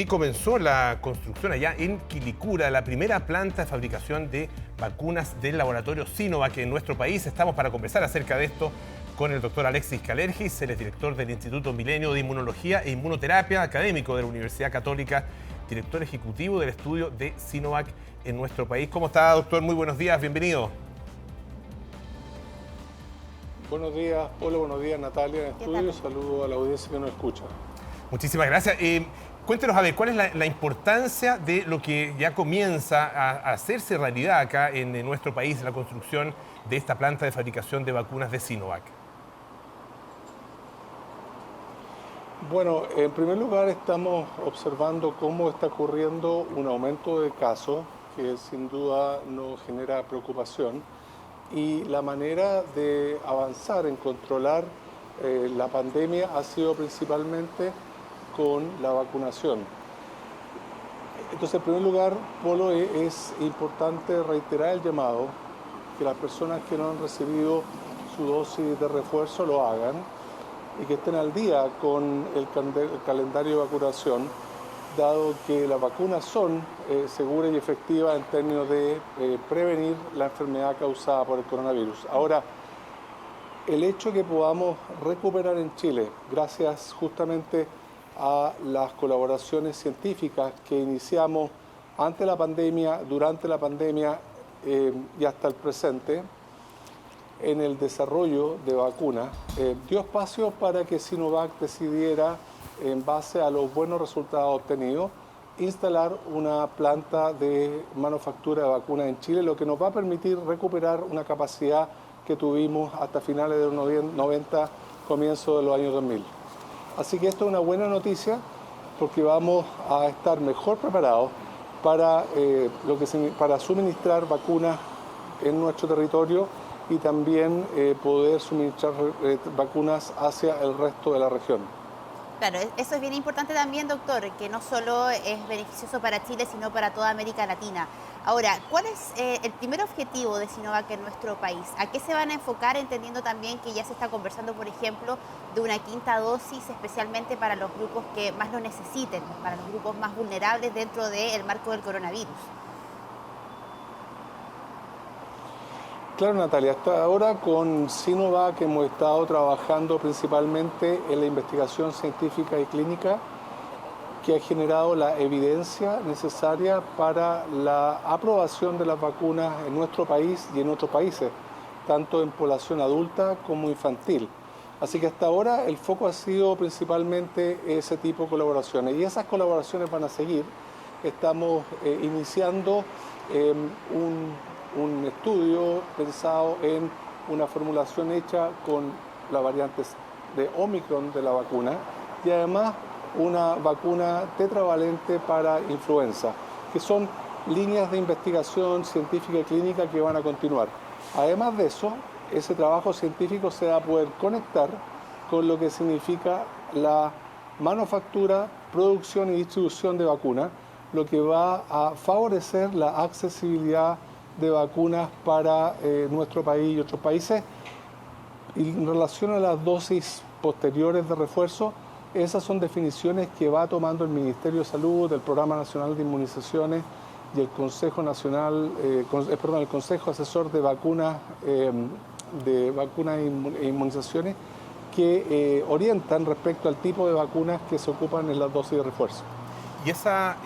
Y comenzó la construcción allá en Quilicura, la primera planta de fabricación de vacunas del laboratorio Sinovac en nuestro país. Estamos para conversar acerca de esto con el doctor Alexis Kalergis, él es director del Instituto Milenio de Inmunología e Inmunoterapia, académico de la Universidad Católica, director ejecutivo del estudio de Sinovac en nuestro país. ¿Cómo está, doctor? Muy buenos días, bienvenido. Buenos días, Polo, buenos días, Natalia, en estudio. Saludo a la audiencia que nos escucha. Muchísimas gracias. Cuéntenos, a ver, ¿cuál es la importancia de lo que ya comienza a hacerse realidad acá en nuestro país, la construcción de esta planta de fabricación de vacunas de Sinovac? Bueno, en primer lugar estamos observando cómo está ocurriendo un aumento de casos que sin duda nos genera preocupación y la manera de avanzar en controlar la pandemia ha sido principalmente con la vacunación. Entonces, en primer lugar, Polo, es importante reiterar el llamado que las personas que no han recibido su dosis de refuerzo lo hagan y que estén al día con el calendario de vacunación, dado que las vacunas son seguras y efectivas en términos de prevenir la enfermedad causada por el coronavirus. Ahora, el hecho que podamos recuperar en Chile, gracias justamente a las colaboraciones científicas que iniciamos ante la pandemia, durante la pandemia y hasta el presente, en el desarrollo de vacunas, dio espacio para que Sinovac decidiera, en base a los buenos resultados obtenidos, instalar una planta de manufactura de vacunas en Chile, lo que nos va a permitir recuperar una capacidad que tuvimos hasta finales de los 90, comienzo de los años 2000. Así que esto es una buena noticia porque vamos a estar mejor preparados para, para suministrar vacunas en nuestro territorio y también poder suministrar vacunas hacia el resto de la región. Claro, eso es bien importante también, doctor, que no solo es beneficioso para Chile, sino para toda América Latina. Ahora, ¿cuál es el primer objetivo de Sinovac en nuestro país? ¿A qué se van a enfocar, entendiendo también que ya se está conversando, por ejemplo, de una quinta dosis, especialmente para los grupos que más lo necesiten, para los grupos más vulnerables dentro del marco del coronavirus? Claro, Natalia, hasta ahora con Sinovac hemos estado trabajando principalmente en la investigación científica y clínica que ha generado la evidencia necesaria para la aprobación de las vacunas en nuestro país y en otros países, tanto en población adulta como infantil. Así que hasta ahora el foco ha sido principalmente ese tipo de colaboraciones y esas colaboraciones van a seguir. Estamos iniciando un estudio pensado en una formulación hecha con las variantes de Omicron de la vacuna y además una vacuna tetravalente para influenza, que son líneas de investigación científica y clínica que van a continuar. Además de eso, ese trabajo científico se va a poder conectar con lo que significa la manufactura, producción y distribución de vacunas, lo que va a favorecer la accesibilidad de vacunas para nuestro país y otros países. Y en relación a las dosis posteriores de refuerzo, esas son definiciones que va tomando el Ministerio de Salud, el Programa Nacional de Inmunizaciones y el Consejo Nacional, el Consejo Asesor de Vacunas e Inmunizaciones, que orientan respecto al tipo de vacunas que se ocupan en las dosis de refuerzo. ¿Y esa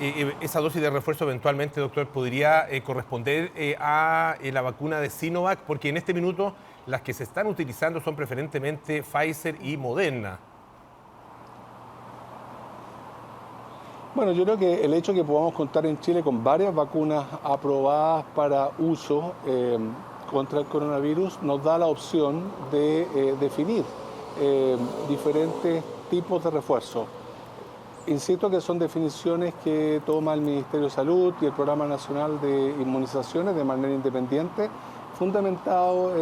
dosis de refuerzo eventualmente, doctor, podría corresponder a la vacuna de Sinovac? Porque en este minuto las que se están utilizando son preferentemente Pfizer y Moderna. Bueno, yo creo que el hecho de que podamos contar en Chile con varias vacunas aprobadas para uso contra el coronavirus nos da la opción de definir diferentes tipos de refuerzo. Insisto que son definiciones que toma el Ministerio de Salud y el Programa Nacional de Inmunizaciones de manera independiente, fundamentado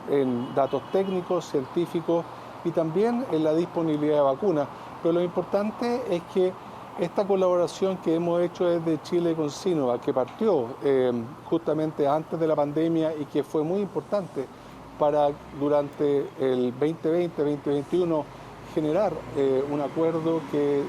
en datos técnicos, científicos y también en la disponibilidad de vacunas. Pero lo importante es que esta colaboración que hemos hecho desde Chile con Sinovac, que partió justamente antes de la pandemia y que fue muy importante para durante el 2020-2021 generar un acuerdo que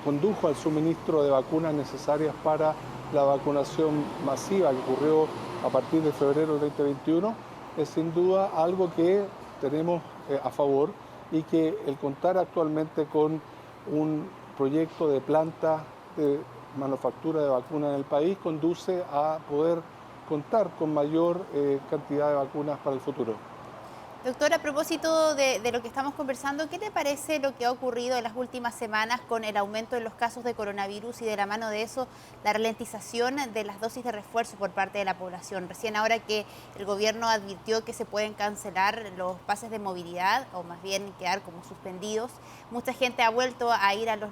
condujo al suministro de vacunas necesarias para la vacunación masiva que ocurrió a partir de febrero del 2021, es sin duda algo que tenemos a favor, y que el contar actualmente con un proyecto de planta de manufactura de vacunas en el país conduce a poder contar con mayor cantidad de vacunas para el futuro. Doctor, a propósito de lo que estamos conversando, ¿qué te parece lo que ha ocurrido en las últimas semanas con el aumento en los casos de coronavirus y de la mano de eso la ralentización de las dosis de refuerzo por parte de la población? Recién ahora que el gobierno advirtió que se pueden cancelar los pases de movilidad o más bien quedar como suspendidos, mucha gente ha vuelto a ir a los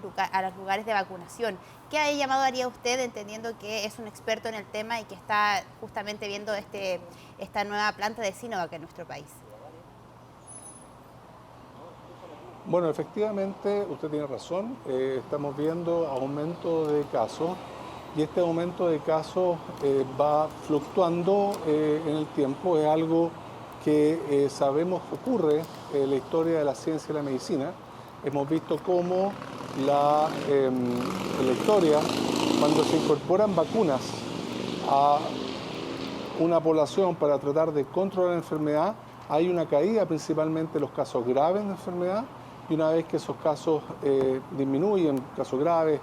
lugares de vacunación. ¿Qué llamado haría usted, entendiendo que es un experto en el tema y que está justamente viendo esta nueva planta de Sinovac en nuestro país? Bueno, efectivamente, usted tiene razón, estamos viendo aumento de casos, y este aumento de casos va fluctuando en el tiempo. Es algo que sabemos que ocurre en la historia de la ciencia y la medicina. Hemos visto cómo en la historia, cuando se incorporan vacunas a una población para tratar de controlar la enfermedad, hay una caída principalmente de los casos graves de enfermedad, y una vez que esos casos disminuyen, casos graves,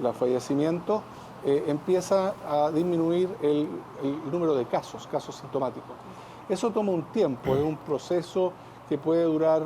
los fallecimientos, empieza a disminuir el número de casos sintomáticos. Eso toma un tiempo, es un proceso que puede durar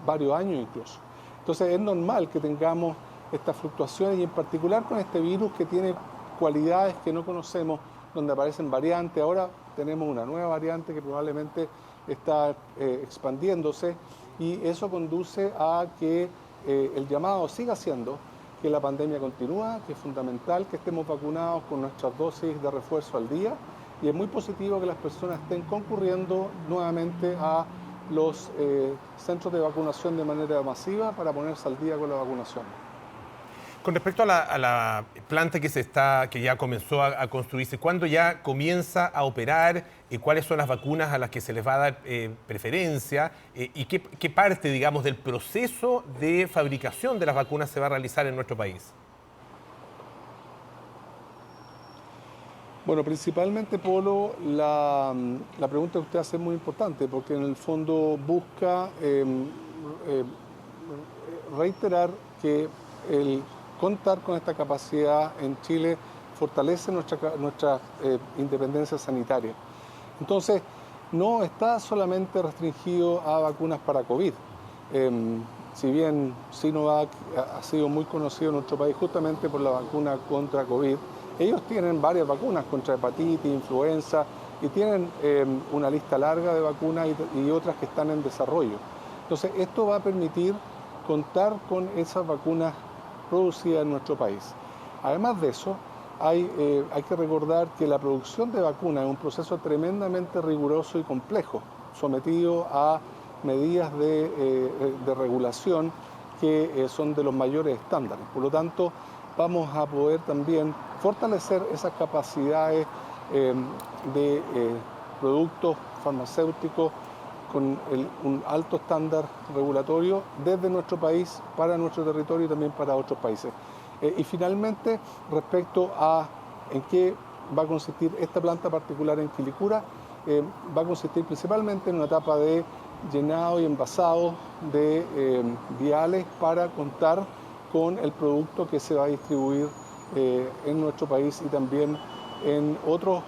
varios años incluso. Entonces es normal que tengamos estas fluctuaciones, y en particular con este virus que tiene cualidades que no conocemos, donde aparecen variantes. Ahora tenemos una nueva variante que probablemente está expandiéndose, y eso conduce a que el llamado siga siendo que la pandemia continúa, que es fundamental que estemos vacunados con nuestras dosis de refuerzo al día, y es muy positivo que las personas estén concurriendo nuevamente a los centros de vacunación de manera masiva para ponerse al día con la vacunación. Con respecto a la planta que ya comenzó a construirse, ¿cuándo ya comienza a operar? ¿Cuáles son las vacunas a las que se les va a dar preferencia? ¿Y qué parte, digamos, del proceso de fabricación de las vacunas se va a realizar en nuestro país? Bueno, principalmente, Polo, la pregunta que usted hace es muy importante, porque en el fondo busca reiterar que el contar con esta capacidad en Chile fortalece nuestra independencia sanitaria. Entonces, no está solamente restringido a vacunas para COVID. Si bien Sinovac ha sido muy conocido en nuestro país justamente por la vacuna contra COVID, ellos tienen varias vacunas contra hepatitis, influenza, y tienen una lista larga de vacunas y otras que están en desarrollo. Entonces, esto va a permitir contar con esas vacunas producidas en nuestro país. Además de eso, hay que recordar que la producción de vacunas es un proceso tremendamente riguroso y complejo, sometido a medidas de regulación que son de los mayores estándares. Por lo tanto, vamos a poder también fortalecer esas capacidades de productos farmacéuticos con un alto estándar regulatorio desde nuestro país para nuestro territorio y también para otros países. Y finalmente, respecto a en qué va a consistir esta planta particular en Quilicura, va a consistir principalmente en una etapa de llenado y envasado de viales para contar con el producto que se va a distribuir en nuestro país y también en otros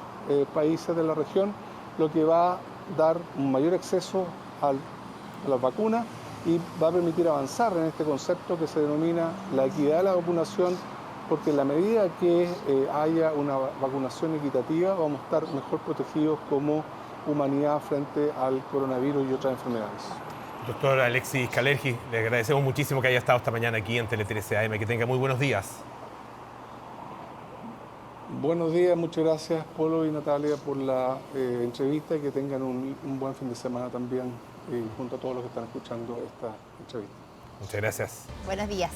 países de la región, lo que va a dar un mayor acceso a las vacunas y va a permitir avanzar en este concepto que se denomina la equidad de la vacunación, porque en la medida que haya una vacunación equitativa vamos a estar mejor protegidos como humanidad frente al coronavirus y otras enfermedades. Doctor Alexis Kalergi, le agradecemos muchísimo que haya estado esta mañana aquí en Tele 13 AM. Que tenga muy buenos días. Buenos días, muchas gracias Polo y Natalia por la entrevista, y que tengan un buen fin de semana también junto a todos los que están escuchando esta entrevista. Muchas gracias. Buenos días.